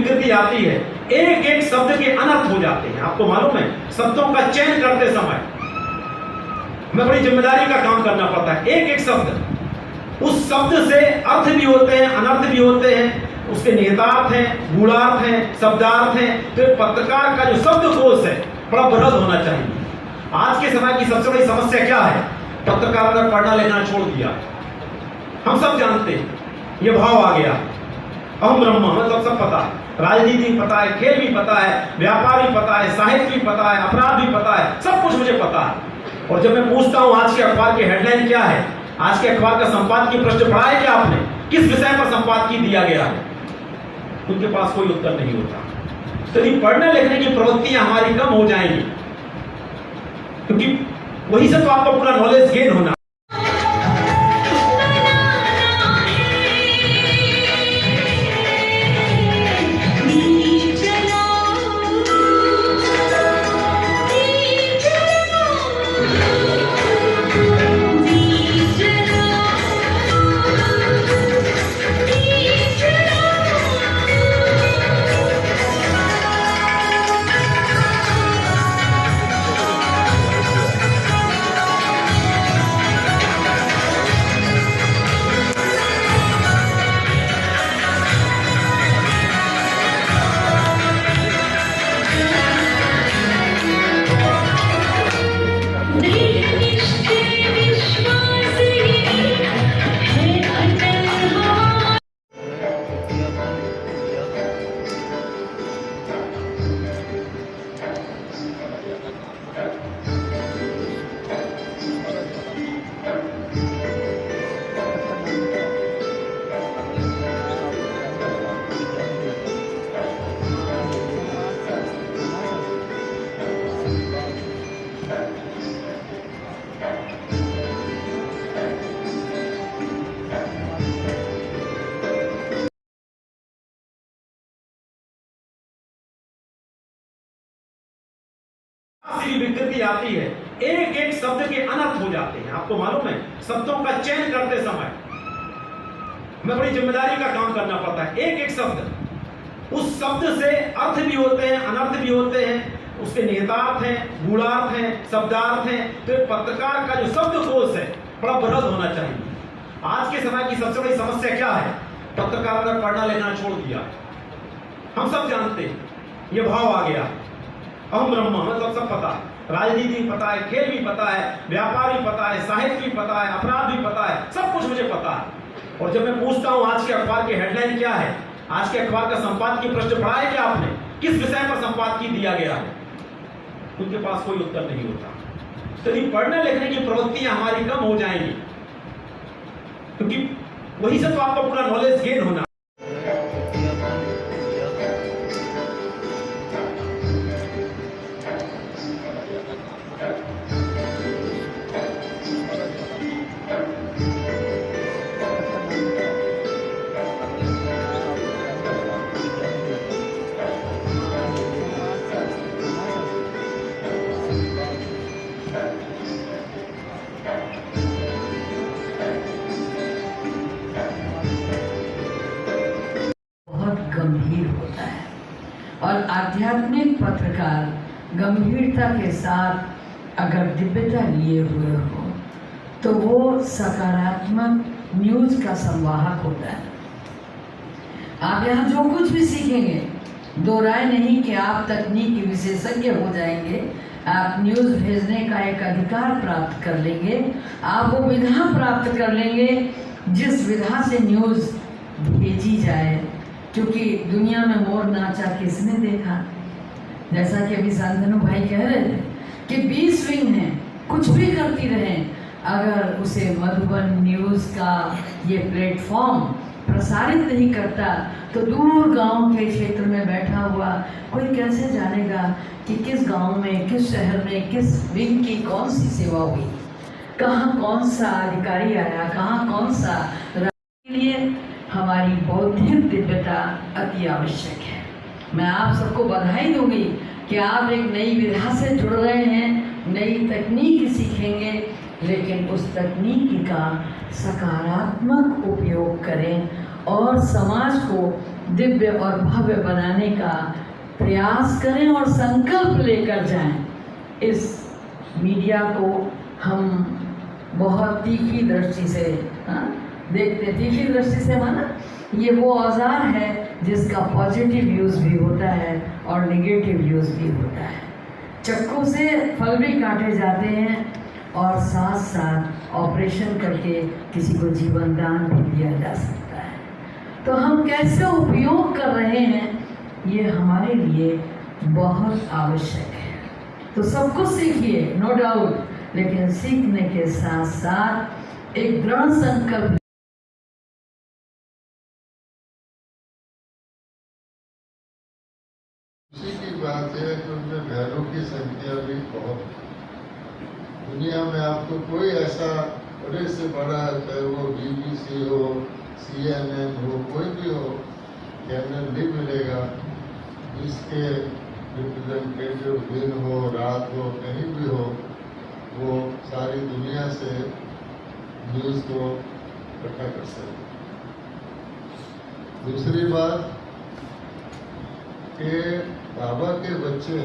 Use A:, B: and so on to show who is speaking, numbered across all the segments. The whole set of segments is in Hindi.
A: विकृति आती है, एक एक शब्द के अनर्थ हो जाते हैं। आपको मालूम है, शब्दों का चयन करते समय हमें बड़ी जिम्मेदारी का काम करना पड़ता है। एक एक शब्द, उस शब्द से अर्थ भी होते हैं, अनर्थ भी होते हैं, उसके निहितार्थ हैं, गूढ़ार्थ हैं, शब्दार्थ हैं। तो पत्रकार का जो शब्दकोश है बड़ा बृहद होना चाहिए। आज के समय की सबसे बड़ी समस्या क्या है? पत्रकारों ने पढ़ना लिखना छोड़ दिया। हम सब जानते हैं, ये भाव आ गया, अहम ब्रह्म, मतलब सब पता है, राजनीति भी पता है, खेल भी पता है, व्यापार भी पता है, साहित्य भी पता है, अपराध भी पता है, सब कुछ मुझे पता है। और जब मैं पूछता हूं आज के अखबार की हेडलाइन क्या है, आज के अखबार का संपादकीय पृष्ठ पढ़ा है क्या आपने, किस विषय पर संपादकीय दिया गया है, उनके पास कोई उत्तर नहीं होता। तो ये पढ़ने लिखने की प्रवृत्तियां हमारी कम हो जाएंगी, क्योंकि वही से तो आपका पूरा नॉलेज गेन होना। विकृति आती है, एक एक शब्द के अनर्थ हो जाते हैं। आपको मालूम है, शब्दों का चयन करते समय हमें बड़ी जिम्मेदारी का काम करना पड़ता है। एक एक शब्द, उस शब्द से अर्थ भी होते हैं, अनर्थ भी होते हैं, उसके निहितार्थ हैं, गूढ़ार्थ हैं, शब्दार्थ हैं। तो पत्रकार का जो शब्दकोश है बड़ा बृहद होना चाहिए। आज के समय की सबसे बड़ी समस्या क्या है? पत्रकारों ने पढ़ना लिखना छोड़ दिया। हम सब जानते हैं, ये भाव आ गया, अहम ब्रह्म, मतलब सब पता है, राजनीति भी पता है, खेल भी पता है, व्यापार भी पता है, साहित्य भी पता है, अपराध भी पता है, सब कुछ मुझे पता है। और जब मैं पूछता हूं आज के अखबार की हेडलाइन क्या है, आज के अखबार का संपादकीय पृष्ठ पढ़ा है क्या आपने, किस विषय पर संपादकीय दिया गया है, उनके पास कोई उत्तर नहीं होता। तो ये पढ़ने लिखने की प्रवृत्तियां हमारी कम हो जाएंगी, क्योंकि वही से तो आपका पूरा नॉलेज गेन होना।
B: गंभीर होता है और आध्यात्मिक पत्रकार गंभीरता के साथ अगर दिव्यता लिए हुए हो तो वो सकारात्मक न्यूज का संवाहक होता है। आप यहाँ जो कुछ भी सीखेंगे, दो राय नहीं कि आप तकनीकी विशेषज्ञ हो जाएंगे, आप न्यूज़ भेजने का एक अधिकार प्राप्त कर लेंगे, आप वो विधा प्राप्त कर लेंगे जिस विधा से न्यूज़ भेजी जाए। क्योंकि दुनिया में मोर नाचा किसने देखा, जैसा कि अभी शांतनु भाई कह रहे थे कि 20 विंग हैं, कुछ भी करती रहें, अगर उसे मधुबन न्यूज़ का ये प्लेटफॉर्म प्रसारित नहीं करता तो दूर गांव के क्षेत्र में बैठा हुआ कोई कैसे जानेगा कि किस गांव में, किस शहर में, किस विंग की कौन सी सेवा हुई, कहाँ कौन सा अधिकारी आया, कहाँ कौन सा। के लिए हमारी बौद्धिक दिव्यता अति आवश्यक है। मैं आप सबको बधाई दूंगी कि आप एक नई विधा से जुड़ रहे हैं, नई तकनीक सीखेंगे, लेकिन उस तकनीक का सकारात्मक उपयोग करें और समाज को दिव्य और भव्य बनाने का प्रयास करें और संकल्प लेकर जाएं। इस मीडिया को हम बहुत तीखी दृष्टि से देखते, तीखी दृष्टि से माना ये वो औजार है जिसका पॉजिटिव यूज़ भी होता है और नेगेटिव यूज़ भी होता है। चाकू से फल भी काटे जाते हैं और साथ साथ ऑपरेशन करके किसी को जीवन दान भी दिया जा सकता है। तो हम कैसे उपयोग कर रहे हैं ये हमारे लिए बहुत आवश्यक है। तो सब कुछ सीखिए, नो डाउट, लेकिन सीखने के साथ साथ एक दृढ़ संकल्प।
C: खुशी की बात है कि उनमें बहनों की संख्या भी बहुत है। दुनिया में आपको कोई ऐसा बड़े से बड़ा, चाहे वो BBC हो, CNN हो, कोई भी हो, चैनल नहीं मिलेगा जिसके रिप्रेजेंटेटिव दिन हो, रात हो, कहीं भी हो, वो सारी दुनिया से न्यूज़ को इकट्ठा कर सके। दूसरी बात कि बाबा के बच्चे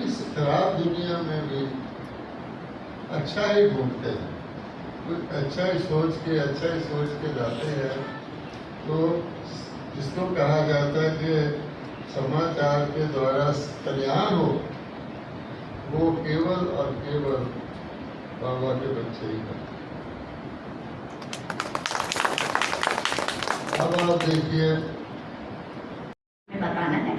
C: इस खराब दुनिया में भी अच्छा ही ढूंढते हैं, कुछ अच्छा ही सोच के जाते हैं। तो जिसको कहा जाता है कि समाचार के द्वारा कल्याण हो, वो केवल और केवल बाबा के बच्चे ही करते हैं। अब आप देखिए,
D: बताना है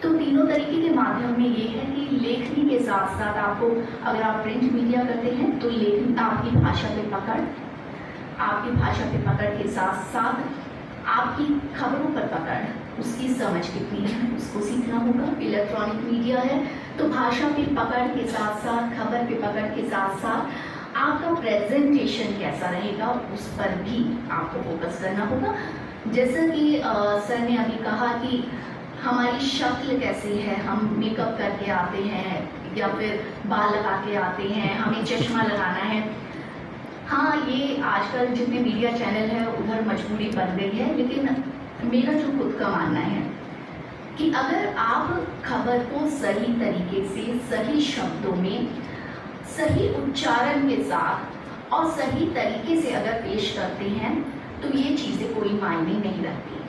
D: तो तीनों तरीके के माध्यम में ये है कि लेखनी के साथ साथ आपको, अगर आप प्रिंट मीडिया करते हैं तो लेखनी आपकी भाषा पे पकड़ के साथ साथ आपकी खबरों पर पकड़, उसकी समझ कितनी है उसको सीखना होगा। इलेक्ट्रॉनिक मीडिया है तो भाषा पे पकड़ के साथ साथ, खबर पे पकड़ के साथ साथ आपका प्रेजेंटेशन कैसा रहेगा उस पर भी आपको फोकस करना होगा। जैसा कि सर ने अभी कहा कि हमारी शक्ल कैसी है, हम मेकअप करके आते हैं या फिर बाल लगा के आते हैं, हमें चश्मा लगाना है। हाँ, ये आजकल जितने मीडिया चैनल है उधर मजबूरी बन गई है, लेकिन मेरा जो खुद का मानना है कि अगर आप खबर को सही तरीके से, सही शब्दों में, सही उच्चारण के साथ और सही तरीके से अगर पेश करते हैं तो ये चीज़ें कोई मायने नहीं रखती।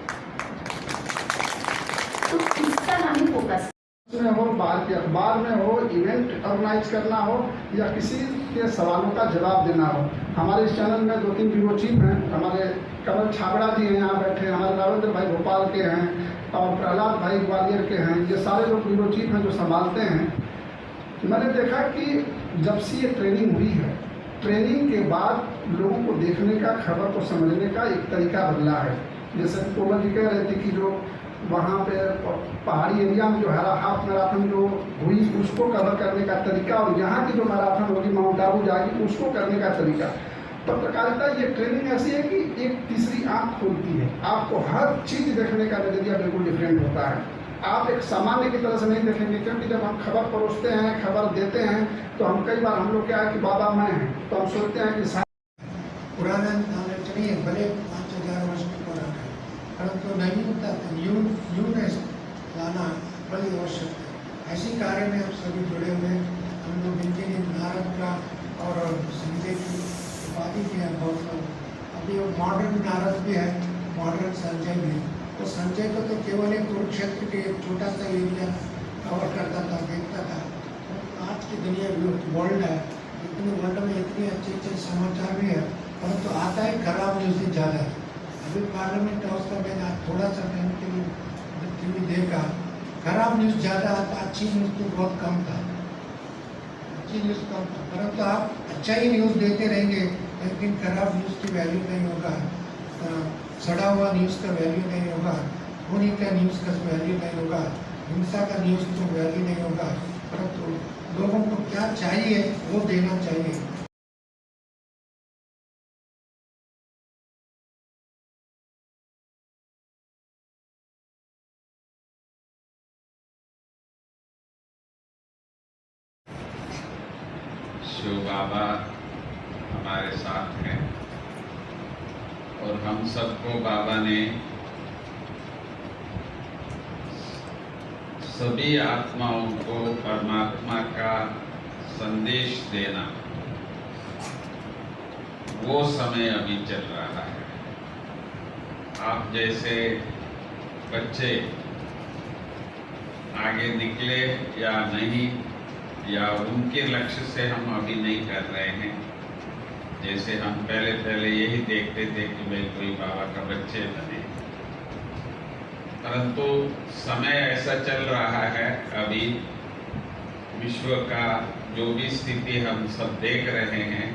D: तो इस पर हमें फोकस
E: में हो, बाहर के अखबार में हो, इवेंट ऑर्गेनाइज करना हो या किसी के सवालों का जवाब देना हो। हमारे इस चैनल में 2-3 ब्यूरो चीफ हैं। हमारे कमल छाबड़ा जी हैं यहाँ बैठे, हमारे राजेंद्र भाई भोपाल के हैं और प्रहलाद भाई ग्वालियर के हैं। ये सारे लोग ब्यूरो चीफ हैं जो संभालते हैं। मैंने देखा कि जब से ये ट्रेनिंग हुई है, ट्रेनिंग के बाद लोगों को देखने का, खबर को समझने का एक तरीका बदला है। जैसे कोमल जी कह रहे थे कि जो वहाँ पे पहाड़ी एरिया में जो हाफ मैराथन जो हुई उसको कवर करने का तरीका और यहाँ की जो मैराथन होगी माउंट आबू जाएगी उसको करने का तरीका। पत्रकारिता ये ट्रेनिंग ऐसी है कि एक तीसरी आंख खोलती है, आपको हर चीज़ देखने का नजरिया बिल्कुल डिफरेंट होता है। आप एक सामान्य की तरह से नहीं देखेंगे, क्योंकि जब हम खबर परोसते हैं, खबर देते हैं तो हम कई बार, हम लोग क्या है कि बाबा मैं हैं तो हम सोचते हैं कि
F: पुराना चलिए भले 5000 वर्ष के पुराना है, परंतु नवीनता न्यूनेस लाना बड़ी आवश्यक है। ऐसी कार्य में हम सभी जुड़े हुए, हम लोग इंजीनियर नारद का और संजय की उपाधि भी है बहुत लोग। अभी वो मॉडर्न नारद भी है, मॉडर्न संजय भी। तो संजय को तो केवल एक कुरुक्षेत्र के एक छोटा सा एरिया कवर करता था, देखता था। तो आज की दुनिया वर्ल्ड है, इतनी वर्ल्ड में इतनी अच्छे समाचार भी है, परंतु तो आता है खराब न्यूज़ ही ज़्यादा है। अभी पार्लियामेंट हाउस का मैंने थोड़ा सा टाइम के लिए टीवी देखा, खराब न्यूज़ ज़्यादा आता, अच्छी न्यूज़ तो बहुत कम था, अच्छी न्यूज़ कम था। परंतु आप अच्छा ही न्यूज़ देते रहेंगे लेकिन खराब न्यूज़ की वैल्यू नहीं होगा, सड़ा हुआ न्यूज़ का वैल्यू नहीं होगा, खूनी का न्यूज़ का वैल्यू नहीं होगा, हिंसा का न्यूज़ तो वैल्यू नहीं होगा। परंतु लोगों को क्या चाहिए वो देना चाहिए।
G: शिव बाबा हमारे साथ हैं और हम सबको बाबा ने सभी आत्माओं को परमात्मा का संदेश देना, वो समय अभी चल रहा है। आप जैसे बच्चे आगे निकले या नहीं, या उनके लक्ष्य से हम अभी नहीं कर रहे हैं। जैसे हम पहले यही देखते थे कि भाई कोई बाबा का बच्चे बने, परंतु समय ऐसा चल रहा है अभी विश्व का जो भी स्थिति हम सब देख रहे हैं,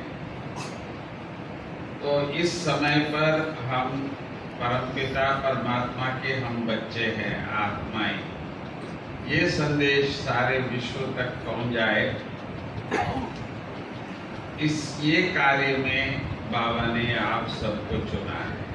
G: तो इस समय पर हम परमपिता परमात्मा के हम बच्चे हैं, आत्माएं, ये संदेश सारे विश्व तक पहुंच जाए, ये कार्य में बाबा ने आप सबको चुना है।